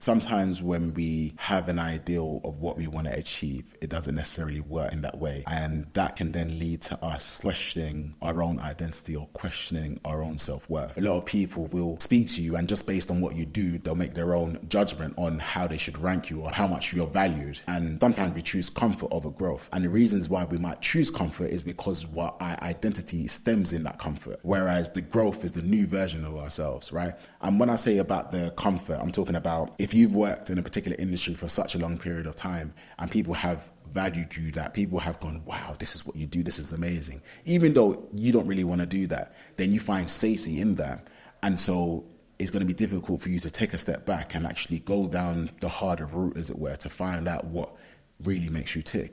sometimes when we have an ideal of what we want to achieve, it doesn't necessarily work in that way. And that can then lead to us questioning our own identity or questioning our own self-worth. A lot of people will speak to you and just based on what you do, they'll make their own judgment on how they should rank you or how much you're valued. And sometimes we choose comfort over growth. And the reasons why we might choose comfort is because our identity stems in that comfort. Whereas the growth is the new version of ourselves, right? And when I say about the comfort, I'm talking about if you've worked in a particular industry for such a long period of time and people have valued you, that people have gone, wow, this is what you do, this is amazing. Even though you don't really want to do that, then you find safety in that. And so it's going to be difficult for you to take a step back and actually go down the harder route, as it were, to find out what really makes you tick.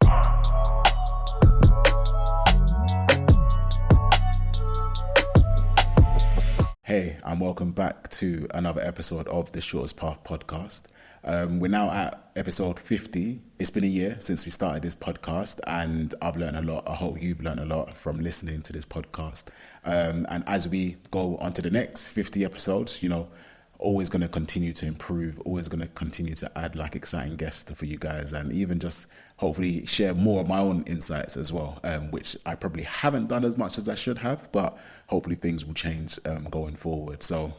Hey, and welcome back to another episode of the Shortest Path podcast. We're now at episode 50. It's been a year since we started this podcast and I've learned a lot. I hope you've learned a lot from listening to this podcast. And as we go on to the next 50 episodes, always going to continue to improve, always going to continue to add exciting guests for you guys and even just hopefully share more of my own insights as well, which I probably haven't done as much as I should have, but hopefully things will change going forward. So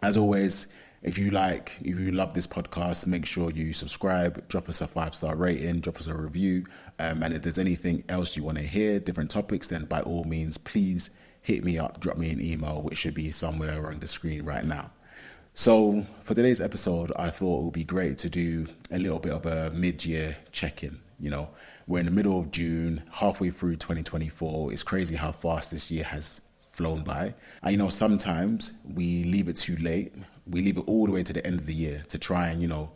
as always, if you love this podcast, make sure you subscribe, drop us a 5-star rating, drop us a review. And if there's anything else you want to hear, different topics, then by all means, please hit me up, drop me an email, which should be somewhere on the screen right now. So for today's episode, I thought it would be great to do a little bit of a mid-year check-in. We're in the middle of June, halfway through 2024. It's crazy how fast this year has flown by. And sometimes we leave it too late. We leave it all the way to the end of the year to try and,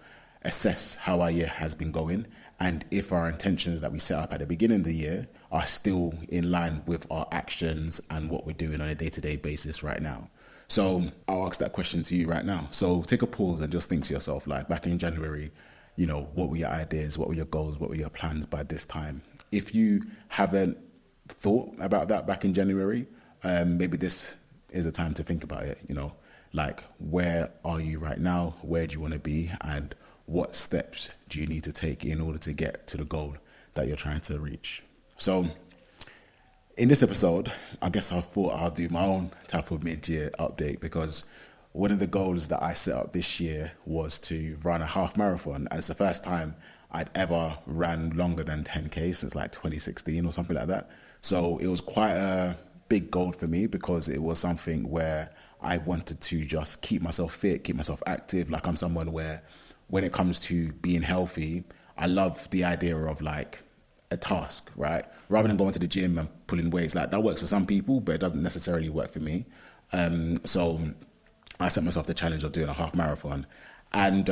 assess how our year has been going. And if our intentions that we set up at the beginning of the year are still in line with our actions and what we're doing on a day-to-day basis right now. So I'll ask that question to you right now. So take a pause and just think to yourself, back in January, what were your ideas? What were your goals? What were your plans by this time? If you haven't thought about that back in January, maybe this is a time to think about it, where are you right now? Where do you want to be? And what steps do you need to take in order to get to the goal that you're trying to reach? So in this episode, I guess I thought I'll do my own type of mid-year update because one of the goals that I set up this year was to run a half marathon. And it's the first time I'd ever ran longer than 10K since 2016 or something like that. So it was quite a big goal for me because it was something where I wanted to just keep myself fit, keep myself active. I'm someone where when it comes to being healthy, I love the idea of a task, right? Rather than going to the gym and pulling weights, that works for some people, but it doesn't necessarily work for me. So I set myself the challenge of doing a half marathon. And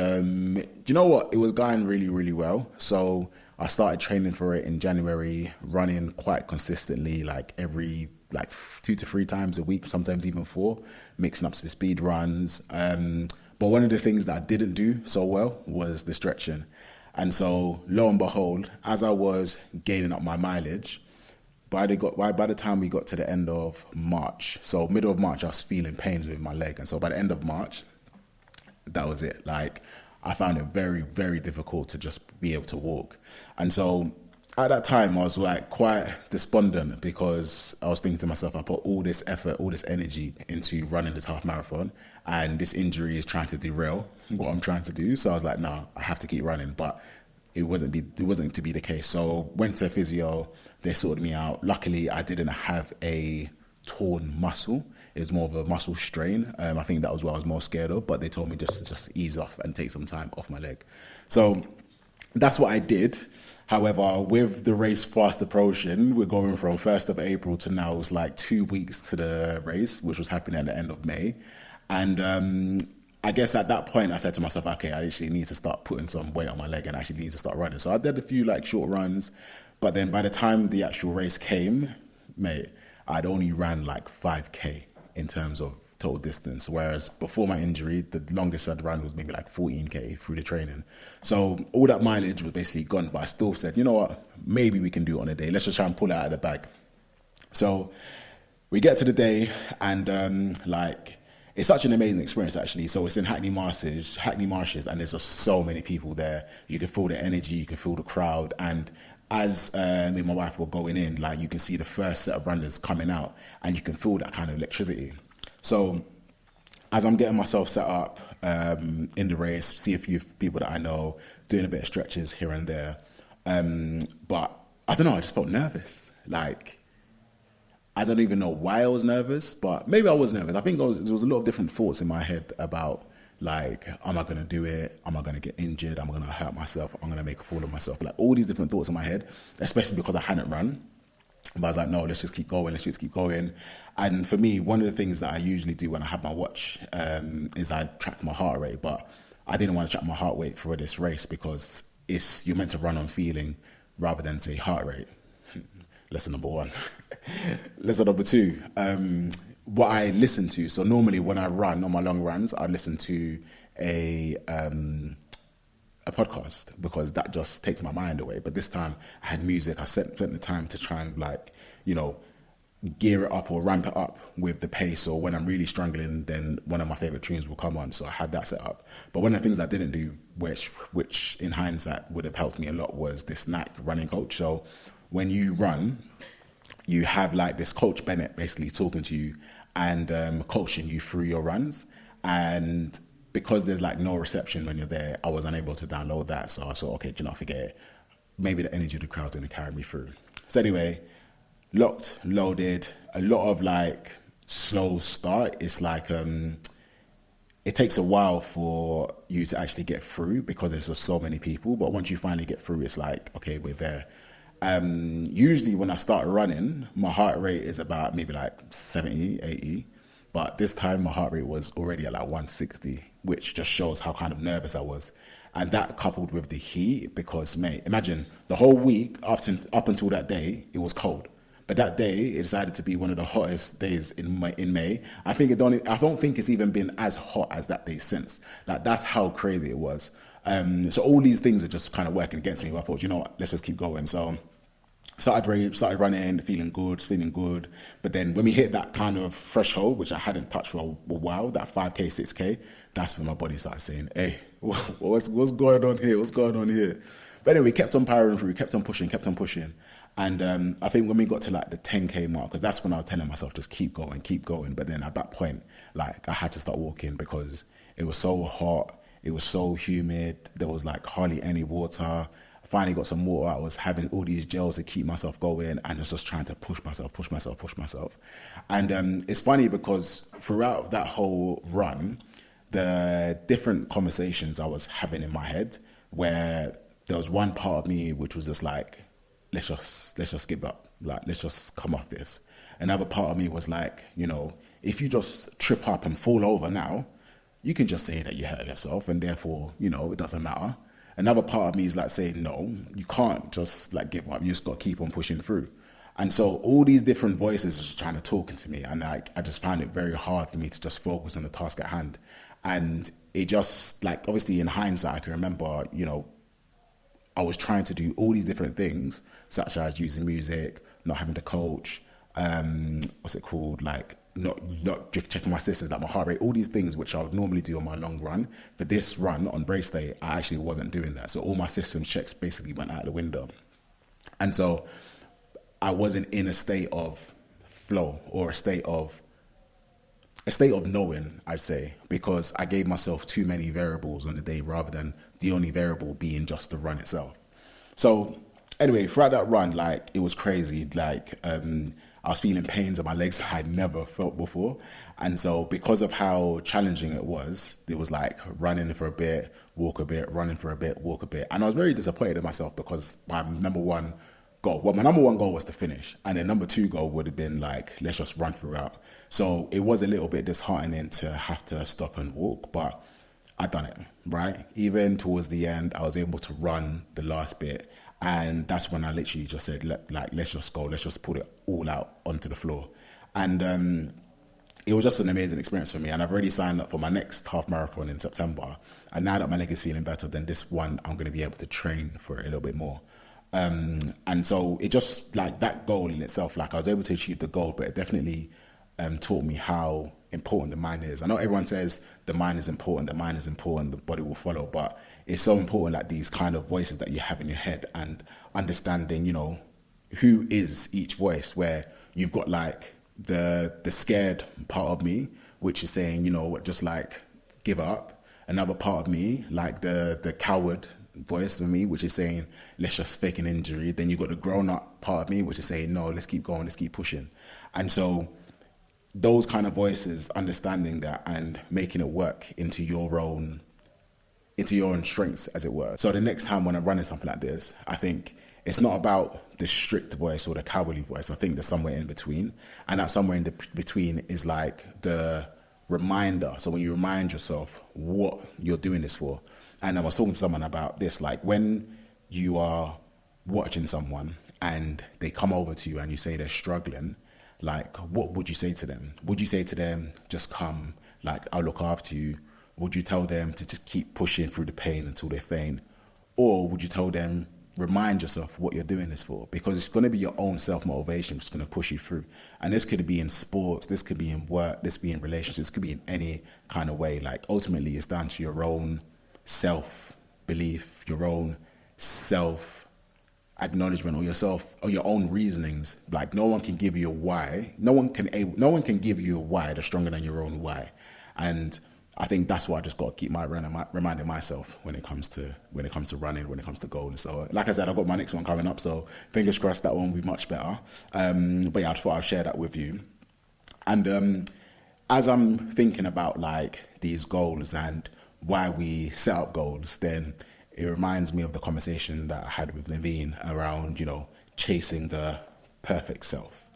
you know what? It was going really, really well. So I started training for it in January, running quite consistently, every 2 to 3 times a week, sometimes even 4, mixing up some speed runs. But one of the things that I didn't do so well was the stretching. And so lo and behold, as I was gaining up my mileage, by the time we got to the end of March, so middle of March, I was feeling pains with my leg. And so by the end of March, that was it. I found it very, very difficult to just be able to walk. And so at that time, I was quite despondent because I was thinking to myself, I put all this effort, all this energy into running this half marathon, and this injury is trying to derail what I'm trying to do. So I was like, no, I have to keep running. But it wasn't to be the case. So went to physio, they sorted me out. Luckily, I didn't have a torn muscle. It was more of a muscle strain. I think that was what I was more scared of. But they told me just ease off and take some time off my leg. So that's what I did. However, with the race fast approaching, we're going from 1st of April to now, it's 2 weeks to the race, which was happening at the end of May. And I guess at that point, I said to myself, okay, I actually need to start putting some weight on my leg and actually need to start running. So I did a few short runs. But then by the time the actual race came, mate, I'd only ran 5K in terms of total distance, whereas before my injury, the longest I'd run was maybe 14K through the training. So all that mileage was basically gone, but I still said, you know what, maybe we can do it on a day. Let's just try and pull it out of the bag. So we get to the day and it's such an amazing experience, actually. So it's in Hackney Marshes, and there's just so many people there. You can feel the energy, you can feel the crowd, and as me and my wife were going in, like, you can see the first set of runners coming out, and you can feel that kind of electricity. So as I'm getting myself set up in the race, see a few people that I know, doing a bit of stretches here and there. But I don't know, I just felt nervous. Like, I don't even know why I was nervous, but maybe I was nervous. I think there was a lot of different thoughts in my head about, like, am I going to do it? Am I going to get injured? Am I going to hurt myself? Am I going to make a fool of myself? Like, all these different thoughts in my head, especially because I hadn't run. But I was like, no, let's just keep going. And for me, one of the things that I usually do when I have my watch is I track my heart rate. But I didn't want to track my heart rate for this race because you're meant to run on feeling rather than say heart rate. Lesson number one. Lesson number two, what I listen to. So normally when I run on my long runs, I listen to a podcast because that just takes my mind away. But this time I had music. I spent the time to try and, like, you know, gear it up or ramp it up with the pace. Or when I'm really struggling, then one of my favorite tunes will come on. So I had that set up. But one of the things I didn't do, which in hindsight would have helped me a lot, was this Nike running coach. So when you run, you have like this coach Bennett basically talking to you and coaching you through your runs. And because there's like no reception when you're there, I was unable to download that. So I thought, okay, do you not forget it? Maybe the energy of the crowd's going to carry me through. So anyway, locked, loaded, a lot of like slow start. It's like, it takes a while for you to actually get through because there's just so many people. But once you finally get through, it's like, okay, we're there. Usually when I start running, my heart rate is about maybe like 70, 80. But this time my heart rate was already at like 160, which just shows how kind of nervous I was. And that coupled with the heat, because, mate, imagine the whole week up until that day, it was cold. But that day, it decided to be one of the hottest days in May. I don't think it's even been as hot as that day since. Like, that's how crazy it was. So all these things are just kind of working against me. But I thought, you know what, let's just keep going. So started running, feeling good. But then when we hit that kind of threshold, which I hadn't touched for a while, that 5K, 6K, that's when my body started saying, hey, what's going on here? What's going on here? But anyway, kept on powering through, kept on pushing. And I think when we got to like the 10K mark, because that's when I was telling myself, just keep going. But then at that point, like, I had to start walking because it was so hot. It was so humid. There was like hardly any water. Finally got some water. I was having all these gels to keep myself going and was just trying to push myself. And it's funny because throughout that whole run, the different conversations I was having in my head, where there was one part of me which was just like, let's just give up. Like, let's just come off this. Another part of me was like, you know, if you just trip up and fall over now, you can just say that you hurt yourself and therefore, you know, it doesn't matter. Another part of me is like saying, no, you can't just like give up. You just got to keep on pushing through. And so all these different voices are just trying to talk into me. And I just found it very hard for me to just focus on the task at hand. And it just, like, obviously in hindsight, I can remember, you know, I was trying to do all these different things, such as using music, not having to coach, not checking my systems, like my heart rate, all these things which I would normally do on my long run. For this run on race day, I actually wasn't doing that. So all my systems checks basically went out the window. And so I wasn't in a state of flow or a state of knowing, I'd say, because I gave myself too many variables on the day rather than the only variable being just the run itself. So anyway, throughout that run, like, it was crazy. Like, I was feeling pains on my legs I'd never felt before. And so because of how challenging it was like running for a bit, walk a bit, running for a bit, walk a bit. And I was very disappointed in myself because my number one goal was to finish. And then number 2 goal would have been like, let's just run throughout. So it was a little bit disheartening to have to stop and walk, but I'd done it, right? Even towards the end, I was able to run the last bit. And that's when I literally just said, let's just go. Let's just put it all out onto the floor. And it was just an amazing experience for me. And I've already signed up for my next half marathon in September. And now that my leg is feeling better, then this one, I'm going to be able to train for it a little bit more. And so it just, like, that goal in itself, like, I was able to achieve the goal, but it definitely taught me how important the mind is. I know everyone says the mind is important, the body will follow, but it's so important that these kind of voices that you have in your head and understanding, who is each voice, where you've got like the scared part of me, which is saying, just like give up. Another part of me, like the coward voice of me, which is saying, let's just fake an injury. Then you've got the grown up part of me, which is saying, no, let's keep going, let's keep pushing. And so those kind of voices, understanding that and making it work into your own strengths, as it were. So the next time when I'm running something like this, I think it's not about the strict voice or the cowardly voice. I think there's somewhere in between. And that somewhere in between is like the reminder. So when you remind yourself what you're doing this for. And I was talking to someone about this, like when you are watching someone and they come over to you and you say they're struggling, like what would you say to them? Would you say to them, just come, like I'll look after you? Would you tell them to just keep pushing through the pain until they faint? Or would you tell them, remind yourself what you're doing this for? Because it's going to be your own self-motivation that's going to push you through. And this could be in sports, this could be in work, this could be in relationships, this could be in any kind of way. Like ultimately it's down to your own self-belief, your own self-acknowledgement or your own reasonings. Like no one can give you a why. No one can give you a why that's stronger than your own why. And I think that's what I just got to keep reminding myself when it comes to running, when it comes to goals. So, like I said, I've got my next one coming up. So, fingers crossed that one will be much better. But yeah, I thought I'd share that with you. And as I'm thinking about like these goals and why we set up goals, then it reminds me of the conversation that I had with Naveen around, chasing the perfect self.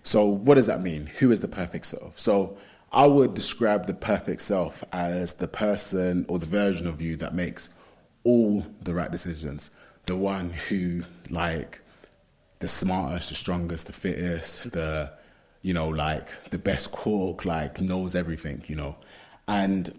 So, what does that mean? Who is the perfect self? So, I would describe the perfect self as the person or the version of you that makes all the right decisions. The one who, like, the smartest, the strongest, the fittest, the best cook, like, knows everything, And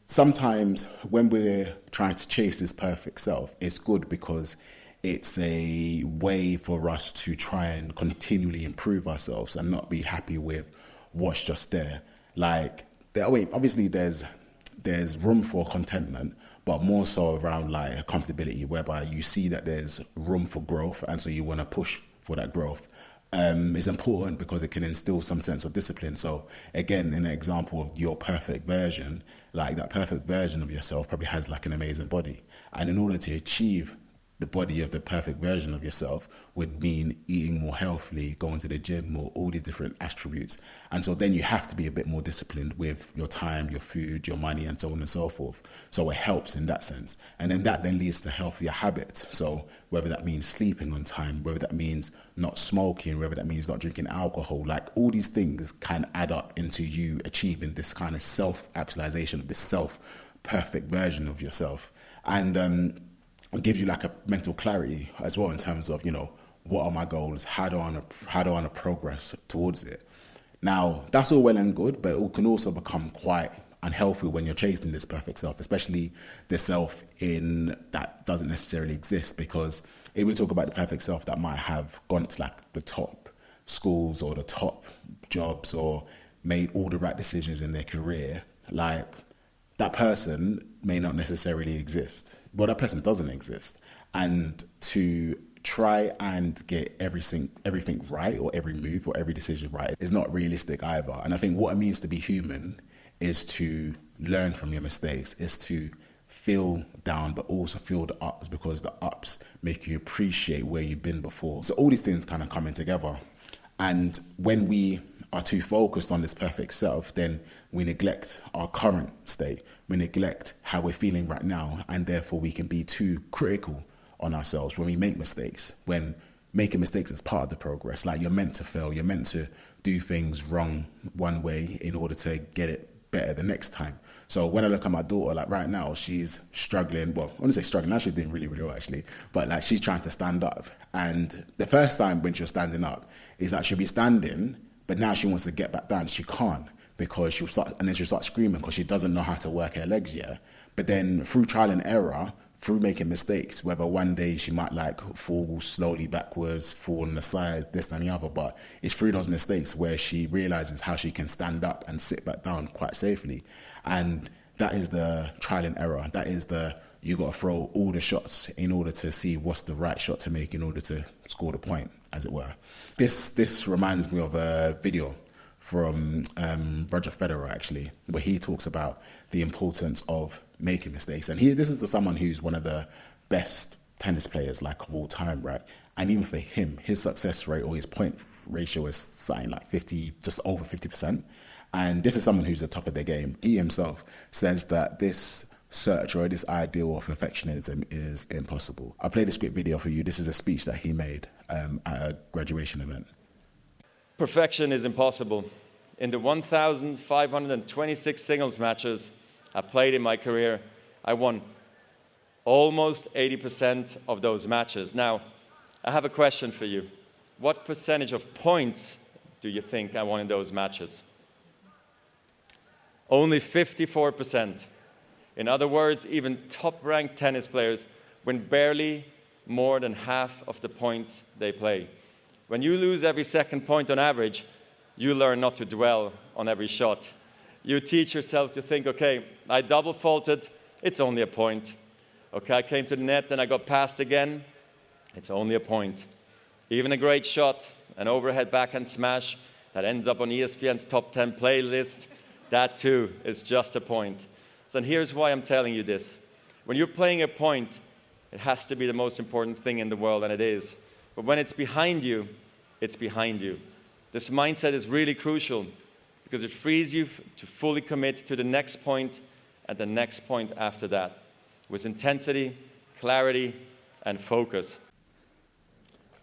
sometimes when we're trying to chase this perfect self, it's good because it's a way for us to try and continually improve ourselves and not be happy with what's just there. Like, obviously there's room for contentment, but more so around like comfortability, whereby you see that there's room for growth, and so you want to push for that growth. It's important because it can instill some sense of discipline. So again, in an example of your perfect version, like that perfect version of yourself probably has like an amazing body, and in order to achieve the body of the perfect version of yourself would mean eating more healthily, going to the gym, or all these different attributes. And so then you have to be a bit more disciplined with your time, your food, your money, and so on and so forth. So it helps in that sense. And then that then leads to healthier habits. So whether that means sleeping on time, whether that means not smoking, whether that means not drinking alcohol, like all these things can add up into you achieving this kind of self-actualization, this self-perfect version of yourself. And it gives you like a mental clarity as well in terms of, what are my goals? How do I want to progress towards it? Now, that's all well and good, but it can also become quite unhealthy when you're chasing this perfect self, especially the self that doesn't necessarily exist. Because if we talk about the perfect self that might have gone to like the top schools or the top jobs or made all the right decisions in their career, like that person may not necessarily exist. Well, that person doesn't exist. And to try and get everything right, or every move or every decision right, is not realistic either. And I think what it means to be human is to learn from your mistakes, is to feel down, but also feel the ups, because the ups make you appreciate where you've been before. So all these things kind of coming together. And when we are too focused on this perfect self, then we neglect our current state. We neglect how we're feeling right now, and therefore we can be too critical on ourselves when we make mistakes, when making mistakes is part of the progress. Like, you're meant to fail, you're meant to do things wrong one way in order to get it better the next time. So when I look at my daughter, like right now, she's struggling. Well, I wouldn't say struggling, now she's doing really, really well actually, but like she's trying to stand up. And the first time when she was standing up is that she'll be standing, but now she wants to get back down. She can't, because she'll start screaming because she doesn't know how to work her legs yet. But then through trial and error, through making mistakes, whether one day she might like fall slowly backwards, fall on the sides, this and the other, but it's through those mistakes where she realizes how she can stand up and sit back down quite safely. And that is the trial and error. That is you got to throw all the shots in order to see what's the right shot to make in order to score the point, as it were. This reminds me of a video from Roger Federer, actually, where he talks about the importance of making mistakes. And this is someone who's one of the best tennis players like of all time, right? And even for him, his success rate or his point ratio is something like 50, just over 50%. And this is someone who's at the top of their game. He himself says that this search or this ideal of perfectionism is impossible. I'll play this quick video for you. This is a speech that he made at a graduation event. Perfection is impossible. In the 1,526 singles matches I played in my career, I won almost 80% of those matches. Now, I have a question for you. What percentage of points do you think I won in those matches? Only 54%. In other words, even top-ranked tennis players win barely more than half of the points they play. When you lose every second point on average, you learn not to dwell on every shot. You teach yourself to think, okay, I double faulted, it's only a point. Okay, I came to the net and I got passed again, it's only a point. Even a great shot, an overhead backhand smash that ends up on ESPN's top 10 playlist, that too is just a point. So here's why I'm telling you this. When you're playing a point, it has to be the most important thing in the world, and it is. But when it's behind you, it's behind you. This mindset is really crucial because it frees you to fully commit to the next point and the next point after that with intensity, clarity, and focus.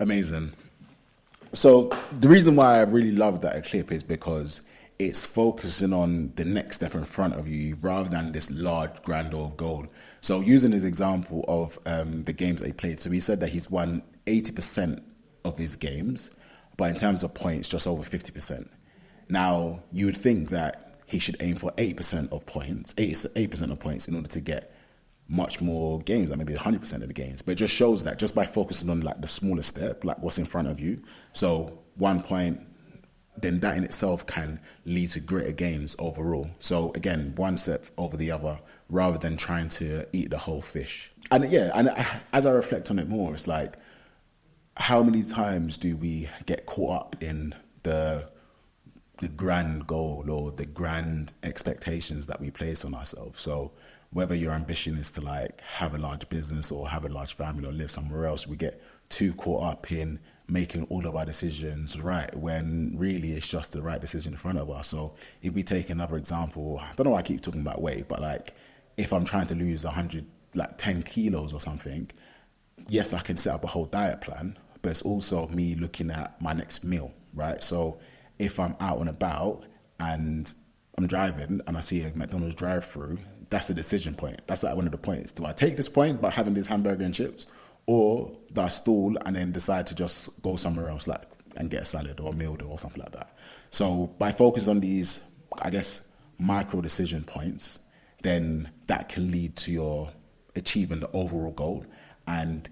Amazing. So the reason why I really love that clip is because it's focusing on the next step in front of you rather than this large, grand old goal. So using his example of the games that he played, so he said that he's won 80% of his games, but in terms of points, just over 50%. Now, you would think that he should aim for 8% of points, 8% of points in order to get much more games, like maybe 100% of the games. But it just shows that just by focusing on like the smallest step, like what's in front of you, so 1 point, then that in itself can lead to greater gains overall. So again, one step over the other rather than trying to eat the whole fish. And yeah, and as I reflect on it more, it's like, how many times do we get caught up in the grand goal or the grand expectations that we place on ourselves? So whether your ambition is to like have a large business or have a large family or live somewhere else, we get too caught up in making all of our decisions right when really it's just the right decision in front of us. So if we take another example, I don't know why I keep talking about weight, but like if I'm trying to lose 10 kilos or something, yes, I can set up a whole diet plan, but it's also me looking at my next meal, right? So if I'm out and about and I'm driving and I see a McDonald's drive-through, that's a decision point. That's like one of the points. Do I take this point by having this hamburger and chips, or do I stall and then decide to just go somewhere else, like and get a salad or a meal or something like that? So by focusing on these, I guess, micro decision points, then that can lead to your achieving the overall goal and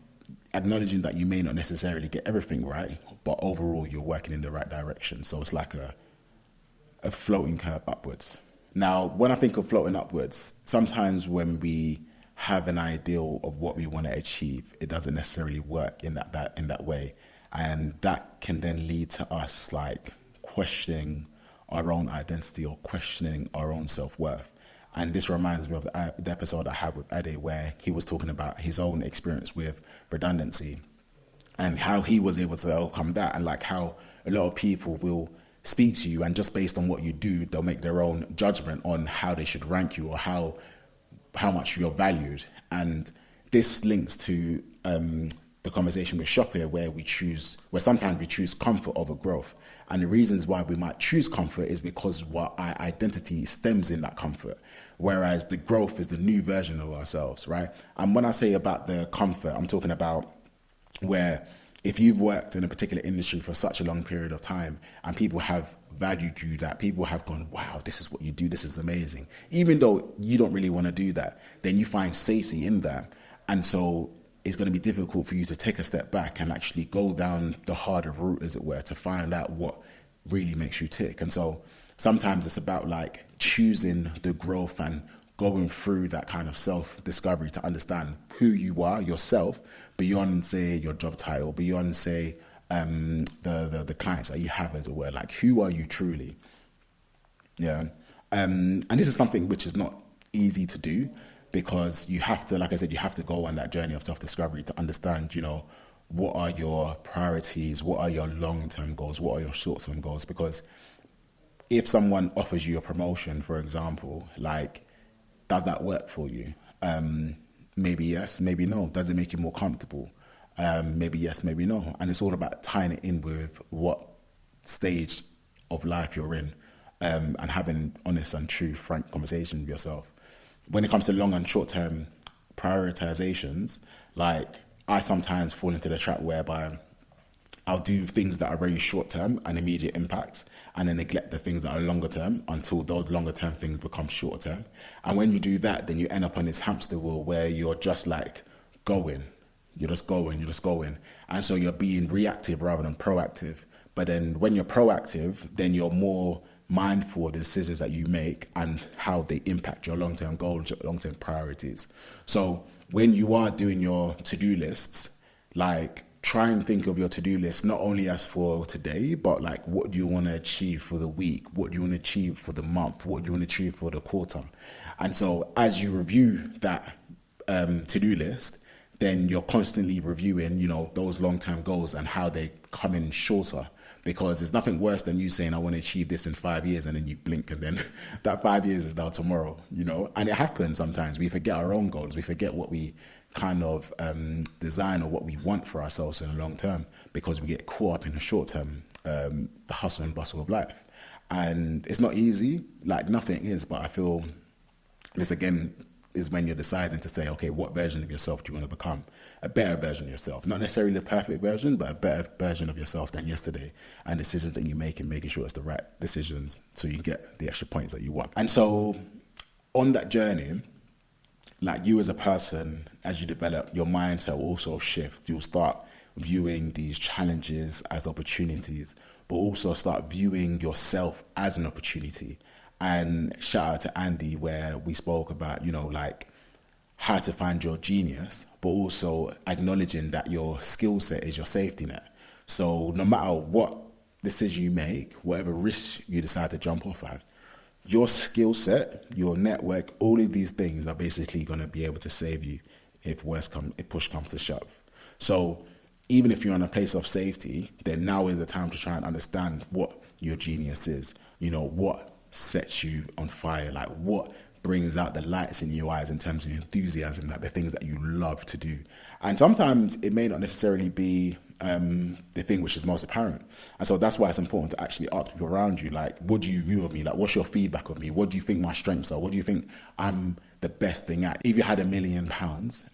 acknowledging that you may not necessarily get everything right, but overall you're working in the right direction. So it's like a floating curve upwards. Now, when I think of floating upwards, sometimes when we have an ideal of what we want to achieve, it doesn't necessarily work in that way, and that can then lead to us like questioning our own identity or questioning our own self-worth. And this reminds me of the episode I had with Ade, where he was talking about his own experience with redundancy and how he was able to overcome that, and like how a lot of people will speak to you and just based on what you do, they'll make their own judgment on how they should rank you or how much you're valued. And this links to the conversation with Shop here, where sometimes we choose comfort over growth. And the reasons why we might choose comfort is because our identity stems in that comfort, whereas the growth is the new version of ourselves, right? And when I say about the comfort, I'm talking about where if you've worked in a particular industry for such a long period of time and people have valued you, that people have gone, wow, this is what you do, this is amazing. Even though you don't really want to do that, then you find safety in that. And so it's going to be difficult for you to take a step back and actually go down the harder route, as it were, to find out what really makes you tick. And so sometimes it's about like choosing the growth and going through that kind of self-discovery to understand who you are yourself beyond, say, your job title, beyond, say, the clients that you have, as it were. Like, who are you truly? Yeah. And this is something which is not easy to do, because you have to, like I said, you have to go on that journey of self-discovery to understand, you know, what are your priorities, what are your long-term goals, what are your short-term goals. Because if someone offers you a promotion, for example, like, does that work for you? Maybe yes, maybe no. Does it make you more comfortable? Maybe yes, maybe no. And it's all about tying it in with what stage of life you're in, and having honest and true, frank conversation with yourself. When it comes to long and short-term prioritizations, like, I sometimes fall into the trap whereby I'll do things that are very short-term and immediate impacts, and then neglect the things that are longer-term until those longer-term things become shorter-term. And when you do that, then you end up on this hamster wheel where you're just like going. You're just going. And so you're being reactive rather than proactive. But then when you're proactive, then you're more mindful of the decisions that you make and how they impact your long-term goals, your long-term priorities. So when you are doing your to-do lists, like, try and think of your to-do list not only as for today, but like, what do you want to achieve for the week? What do you want to achieve for the month? What do you want to achieve for the quarter? And so as you review that to-do list, then you're constantly reviewing, you know, those long-term goals and how they come in shorter. Because there's nothing worse than you saying, I want to achieve this in 5 years, and then you blink and then that 5 years is now tomorrow, you know. And it happens sometimes. We forget our own goals. We forget what we kind of design or what we want for ourselves in the long term, because we get caught up in the short term, the hustle and bustle of life. And it's not easy, like nothing is, but I feel this again is when you're deciding to say, okay, what version of yourself do you want to become? A better version of yourself. Not necessarily the perfect version, but a better version of yourself than yesterday. And decisions that you make and making sure it's the right decisions so you can get the extra points that you want. And so on that journey, like, you as a person, as you develop, your mindset will also shift. You'll start viewing these challenges as opportunities, but also start viewing yourself as an opportunity. And shout out to Andy, where we spoke about, you know, like, how to find your genius, but also acknowledging that your skill set is your safety net. So no matter what decision you make, whatever risk you decide to jump off at, your skill set, your network, all of these things are basically going to be able to save you if push comes to shove. So even if you're in a place of safety, then now is the time to try and understand what your genius is. You know, what sets you on fire, like what brings out the lights in your eyes in terms of enthusiasm, like the things that you love to do. And sometimes it may not necessarily be the thing which is most apparent. And so that's why it's important to actually ask people around you, like, what do you view of me? Like, what's your feedback of me? What do you think my strengths are? What do you think I'm the best thing at? If you had £1 million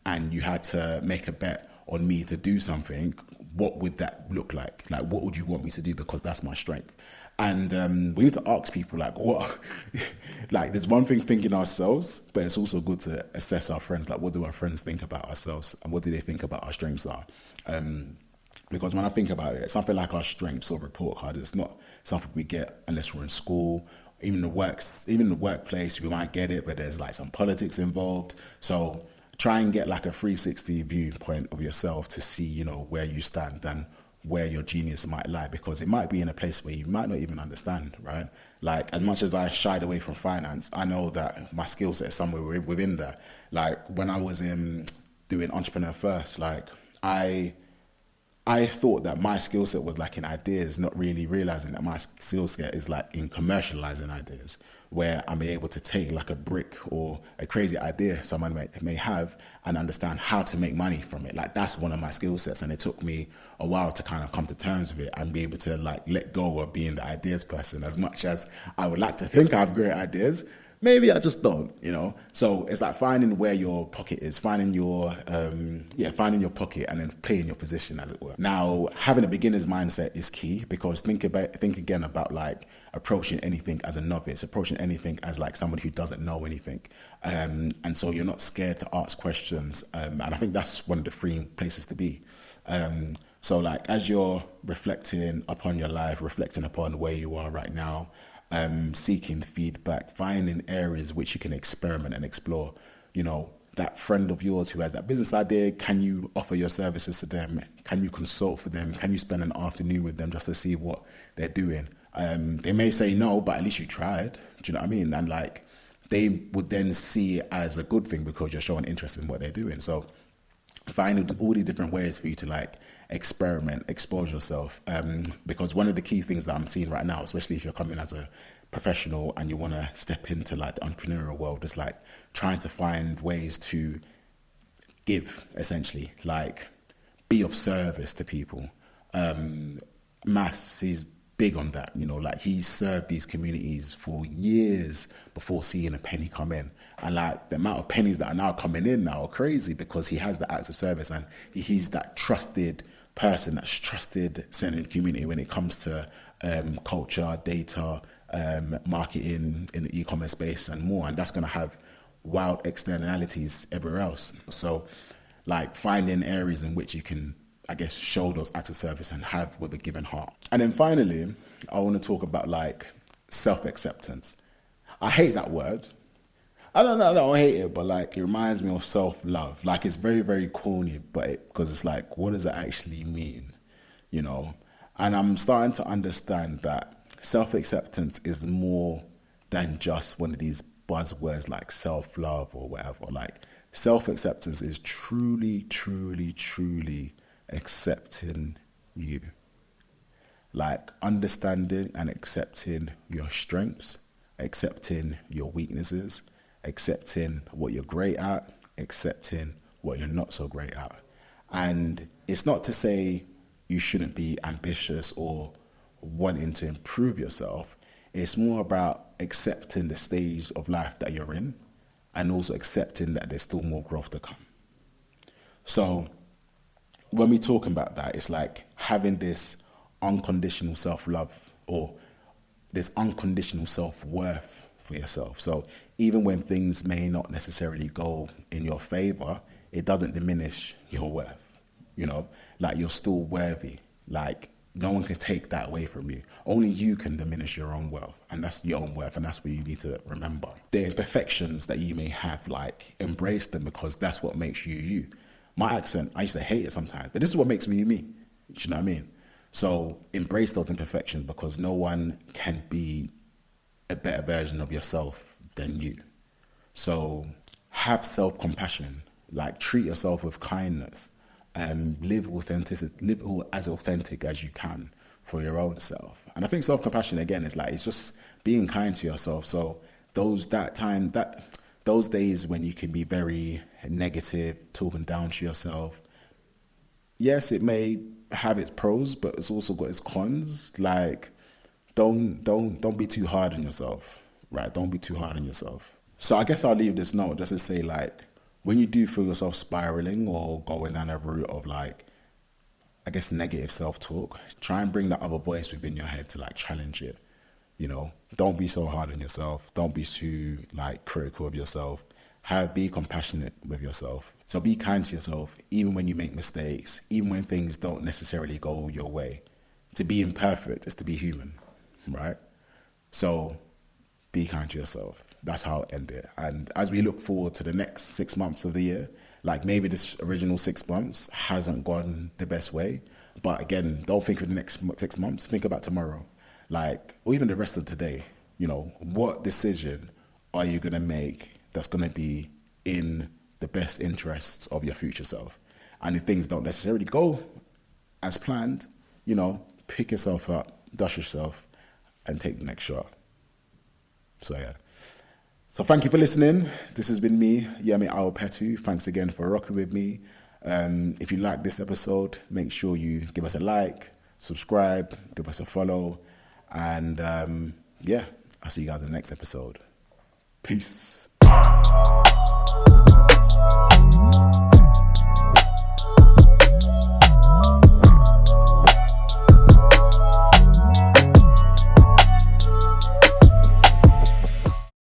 and you had to make a bet on me to do something, what would that look like? Like, what would you want me to do? Because that's my strength. And we need to ask people, like, what? Like, there's one thing thinking ourselves, but it's also good to assess our friends. Like, what do our friends think about ourselves, and what do they think about our strengths are? Because when I think about it, something like our strengths or report card is not something we get unless we're in school. Even the workplace, we might get it, but there's like some politics involved. So try and get like a 360 viewpoint of yourself to see, you know, where you stand and where your genius might lie, because it might be in a place where you might not even understand, right? Like, as much as I shied away from finance, I know that my skill set is somewhere within that. Like, when I was doing Entrepreneur First, like, I thought that my skill set was like in ideas, not really realizing that my skill set is like in commercializing ideas, where I'm able to take like a brick or a crazy idea someone may have and understand how to make money from it. Like, that's one of my skill sets, and it took me a while to kind of come to terms with it and be able to like let go of being the ideas person. As much as I would like to think I have great ideas, maybe I just don't, you know. So it's like finding where your pocket is, finding your pocket, and then playing your position, as it were. Now, having a beginner's mindset is key, because think again about like approaching anything as a novice, approaching anything as like somebody who doesn't know anything, and so you're not scared to ask questions, and I think that's one of the freeing places to be. So like as you're reflecting upon your life, reflecting upon where you are right now, seeking feedback, finding areas which you can experiment and explore. You know, that friend of yours who has that business idea, can you offer your services to them? Can you consult for them? Can you spend an afternoon with them just to see what they're doing? They may say no, but at least you tried. Do you know what I mean? And like, they would then see it as a good thing because you're showing interest in what they're doing. So find all these different ways for you to like experiment, expose yourself, because one of the key things that I'm seeing right now, especially if you're coming as a professional and you want to step into like the entrepreneurial world, is like trying to find ways to give, essentially, like be of service to people. Mass is big on that, you know, like he served these communities for years before seeing a penny come in, and like the amount of pennies that are now coming in now are crazy because he has the acts of service, and he's that trusted person that's trusted in the community when it comes to culture, data, marketing in the e-commerce space and more, and that's going to have wild externalities everywhere else. So like finding areas in which you can, I guess, show those acts of service and have with a given heart. And then finally, I want to talk about like self-acceptance. I hate that word. I don't hate it, but like it reminds me of self-love. Like it's very, very corny, but because it's like, what does it actually mean? You know? And I'm starting to understand that self-acceptance is more than just one of these buzzwords like self-love or whatever. Like self-acceptance is truly, truly, truly accepting you. Like understanding and accepting your strengths, accepting your weaknesses, accepting what you're great at, accepting what you're not so great at. And it's not to say you shouldn't be ambitious or wanting to improve yourself. It's more about accepting the stage of life that you're in and also accepting that there's still more growth to come. So when we talk about that, it's like having this unconditional self-love or this unconditional self-worth for yourself. So even when things may not necessarily go in your favor, it doesn't diminish your worth, you know, like you're still worthy. Like no one can take that away from you. Only you can diminish your own wealth, and that's your own worth, and that's what you need to remember. The imperfections that you may have, like embrace them because that's what makes you you. My accent, I used to hate it sometimes, but this is what makes me me. Do you know what I mean? So embrace those imperfections because no one can be a better version of yourself than you. So have self-compassion, like treat yourself with kindness, live as authentic as you can for your own self. And I think self-compassion again is like, it's just being kind to yourself. So those days when you can be very negative, talking down to yourself, yes, it may have its pros, but it's also got its cons. Like, don't be too hard on yourself, right? Don't be too hard on yourself. So I guess I'll leave this note just to say, like, when you do feel yourself spiraling or going down a route of like, I guess, negative self-talk, try and bring that other voice within your head to like challenge it. You know, don't be so hard on yourself. Don't be too like critical of yourself. Be compassionate with yourself. So be kind to yourself, even when you make mistakes, even when things don't necessarily go your way. To be imperfect is to be human, right? So be kind to yourself. That's how I'll end it. And as we look forward to the next 6 months of the year, like maybe this original 6 months hasn't gone the best way. But again, don't think of the next 6 months. Think about tomorrow. Like, or even the rest of today. You know, what decision are you going to make that's going to be in the best interests of your future self? And if things don't necessarily go as planned, you know, pick yourself up, dust yourself, and take the next shot. So, yeah. So thank you for listening. This has been me, Yemi Aopetu. Thanks again for rocking with me. If you like this episode, make sure you give us a like, subscribe, give us a follow. And yeah, I'll see you guys in the next episode. Peace.